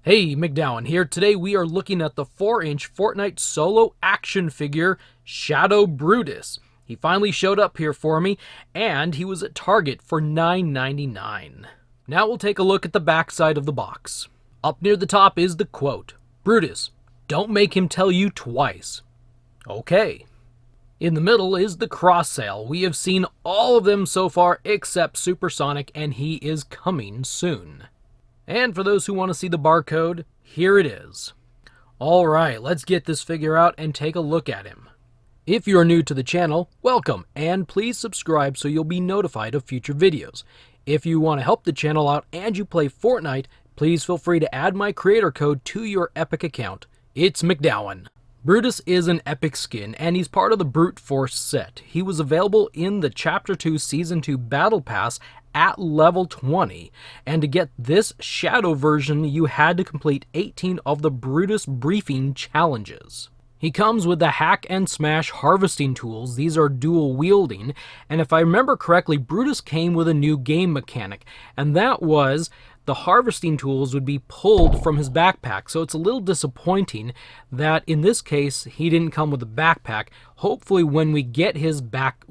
Hey, MacDowin here. Today we are looking at the 4-inch Fortnite solo action figure, Shadow Brutus. He finally showed up here for me, and he was at Target for $9.99. Now we'll take a look at the backside of the box. Up near the top is the quote, "Brutus, don't make him tell you twice." Okay. In the middle is the cross sale. We have seen all of them so far except Supersonic, and he is coming soon. And for those who want to see the barcode, here it is. Alright, let's get this figure out and take a look at him. If you are new to the channel, welcome, and please subscribe so you'll be notified of future videos. If you want to help the channel out and you play Fortnite, please feel free to add my creator code to your Epic account. It's MacDowin. Brutus is an epic skin, and he's part of the Brute Force set. He was available in the Chapter 2 Season 2 Battle Pass at level 20, and to get this Shadow version, you had to complete 18 of the Brutus Briefing Challenges. He comes with the Hack and Smash harvesting tools. These are dual wielding, and if I remember correctly, Brutus came with a new game mechanic, and that was the harvesting tools would be pulled from his backpack, so it's a little disappointing that in this case he didn't come with a backpack. Hopefully when we get his back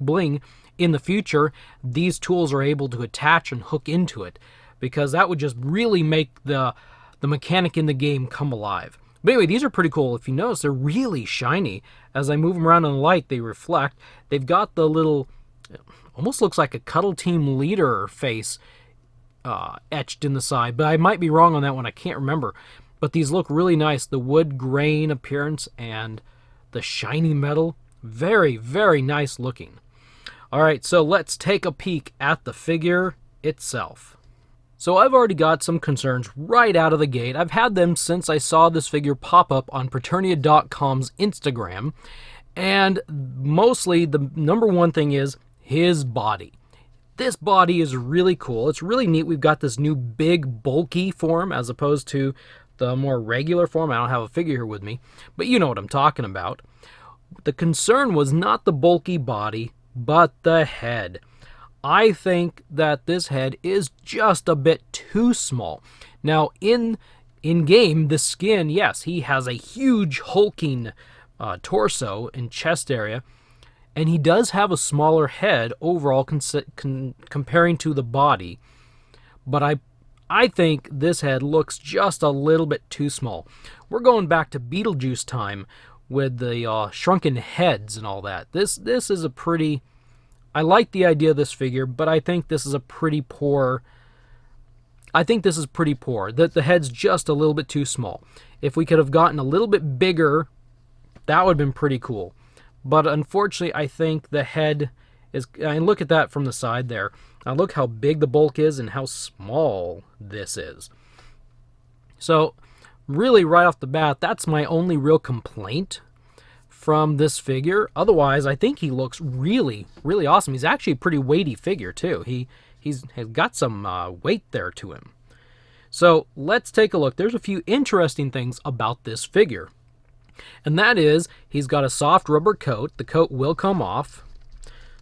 bling in the future, these tools are able to attach and hook into it, because that would just really make the mechanic in the game come alive. But anyway, these are pretty cool. If you notice, they're really shiny. As I move them around in the light, they reflect. They've got the little, almost looks like a Cuddle Team leader face etched in the side, but I might be wrong on that one. I can't remember. But these look really nice. The wood grain appearance and the shiny metal. Very, very nice looking. Alright, so let's take a peek at the figure itself. So I've already got some concerns right out of the gate. I've had them since I saw this figure pop up on Preternia.com's Instagram. And mostly the number one thing is his body. This body is really cool. It's really neat. We've got this new big bulky form as opposed to the more regular form. I don't have a figure here with me, but you know what I'm talking about. The concern was not the bulky body, but the head. I think that this head is just a bit too small. Now, in game, the skin, yes, he has a huge hulking torso and chest area, and he does have a smaller head overall comparing to the body. But I think this head looks just a little bit too small. We're going back to Beetlejuice time with the shrunken heads and all that. This is a pretty... I like the idea of this figure, but I think this is a pretty poor... That the head's just a little bit too small. If we could have gotten a little bit bigger, that would have been pretty cool. But unfortunately, I think the head is... And look at that from the side there. Now look how big the bulk is and how small this is. So, really, right off the bat, that's my only real complaint from this figure. Otherwise, I think he looks really, really awesome. He's actually a pretty weighty figure, too. He's got some weight there to him. So, let's take a look. There's a few interesting things about this figure. And that is, he's got a soft rubber coat. The coat will come off,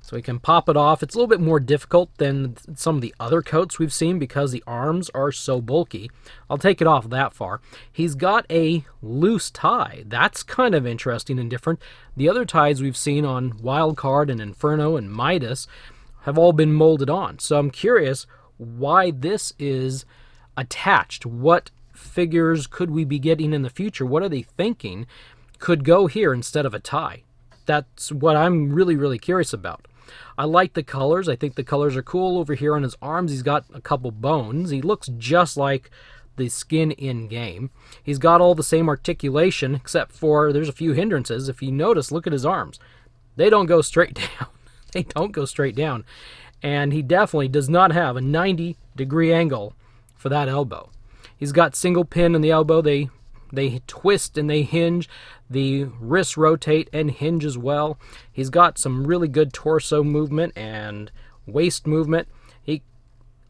so we can pop it off. It's a little bit more difficult than some of the other coats we've seen because the arms are so bulky. I'll take it off that far. He's got a loose tie. That's kind of interesting and different. The other ties we've seen on Wildcard and Inferno and Midas have all been molded on. So I'm curious why this is attached. What figures could we be getting in the future? What are they thinking could go here instead of a tie? That's what I'm really, really curious about. I like the colors. I think the colors are cool. Over here on his arms, he's got a couple bones. He looks just like the skin in-game. He's got all the same articulation, except for there's a few hindrances. If you notice, look at his arms. They don't go straight down. They don't go straight down. And he definitely does not have a 90-degree angle for that elbow. He's got single pin in the elbow. They twist and they hinge. The wrists rotate and hinge as well. He's got some really good torso movement and waist movement. He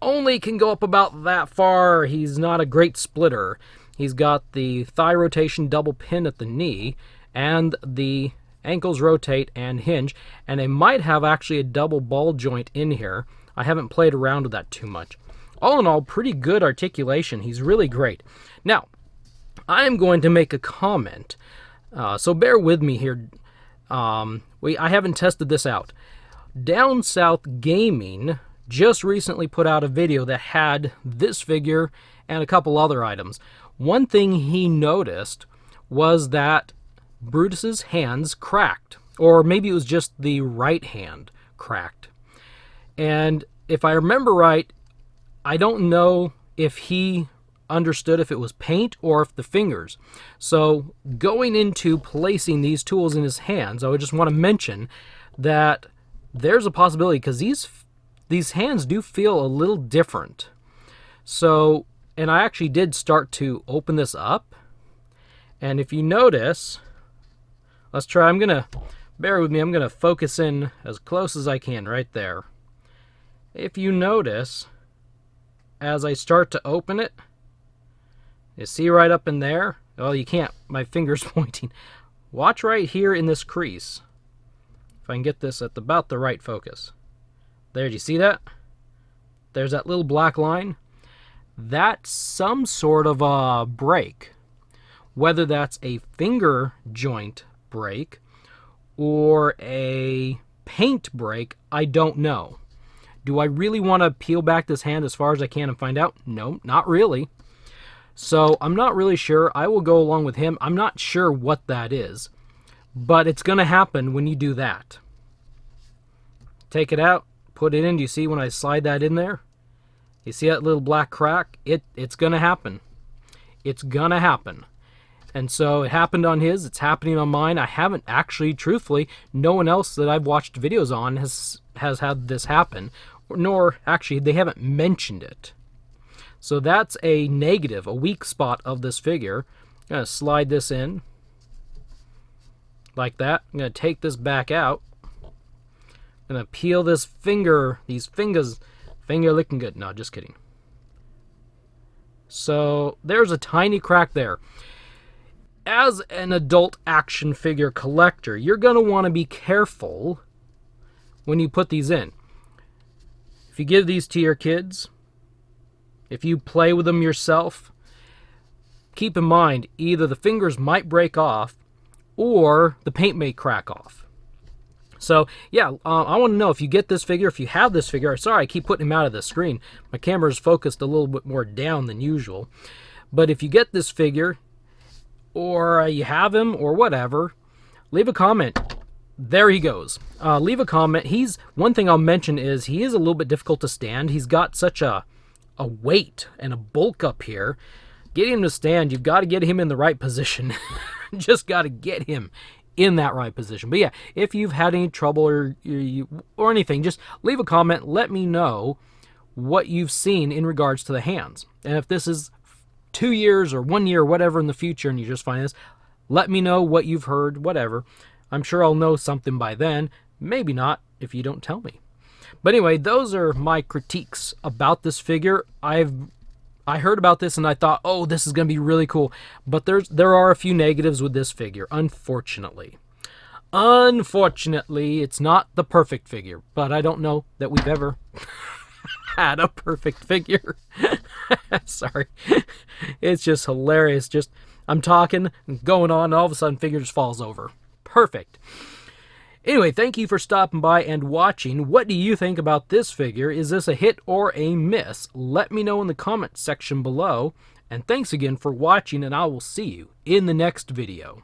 only can go up about that far. He's not a great splitter. He's got the thigh rotation double pin at the knee, and the ankles rotate and hinge, and they might have actually a double ball joint in here. I haven't played around with that too much. all in all, pretty good articulation. He's really great. Now, I am going to make a comment, so bear with me here. I haven't tested this out. Down South Gaming just recently put out a video that had this figure and a couple other items. One thing he noticed was that Brutus's hands cracked, or maybe it was just the right hand cracked. And if I remember right, I don't know if he understood if it was paint or if the fingers. So going into placing these tools in his hands, I would just want to mention that there's a possibility, because these hands do feel a little different. So, and I actually did start to open this up, and if you notice, let's try, bear with me, I'm gonna focus in as close as I can right there. If you notice, as I start to open it, you see right up in there? Well, you can't, my finger's pointing. Watch right here in this crease. If I can get this at about the right focus. There, do you see that? There's that little black line. That's some sort of a break. Whether that's a finger joint break or a paint break, I don't know. Do I really want to peel back this hand as far as I can and find out? No, not really. So I'm not really sure. I will go along with him. I'm not sure what that is, but it's going to happen when you do that. Take it out, put it in. Do you see when I slide that in there? You see that little black crack? It's going to happen. It's going to happen. And so it happened on his. It's happening on mine. I haven't actually, truthfully, no one else that I've watched videos on has had this happen. Nor, actually, they haven't mentioned it. So that's a negative, a weak spot of this figure. I'm going to slide this in. Like that. I'm going to take this back out. I'm going to peel this finger, these fingers. Finger looking good. No, just kidding. So there's a tiny crack there. As an adult action figure collector, you're going to want to be careful when you put these in. If you give these to your kids, if you play with them yourself, keep in mind either the fingers might break off or the paint may crack off. So yeah, I want to know if you get this figure, if you have this figure. Sorry, I keep putting him out of the screen. My camera is focused a little bit more down than usual. But if you get this figure, or you have him, or whatever, leave a comment. There he goes. Leave a comment. One thing I'll mention is he is a little bit difficult to stand. He's got such a weight and a bulk up here. Getting him to stand, you've got to get him in the right position. Just got to get him in that right position. But yeah, if you've had any trouble or anything, just leave a comment. Let me know what you've seen in regards to the hands. And if this is 2 years or 1 year or whatever in the future and you just find this, let me know what you've heard, whatever. I'm sure I'll know something by then. Maybe not if you don't tell me. But anyway, those are my critiques about this figure. I heard about this and I thought, oh, this is going to be really cool. But there are a few negatives with this figure, unfortunately. Unfortunately, it's not the perfect figure. But I don't know that we've ever had a perfect figure. Sorry. It's just hilarious. Just I'm talking, going on, and all of a sudden figure just falls over. Perfect. Anyway, thank you for stopping by and watching. What do you think about this figure? Is this a hit or a miss? Let me know in the comment section below. And thanks again for watching, and I will see you in the next video.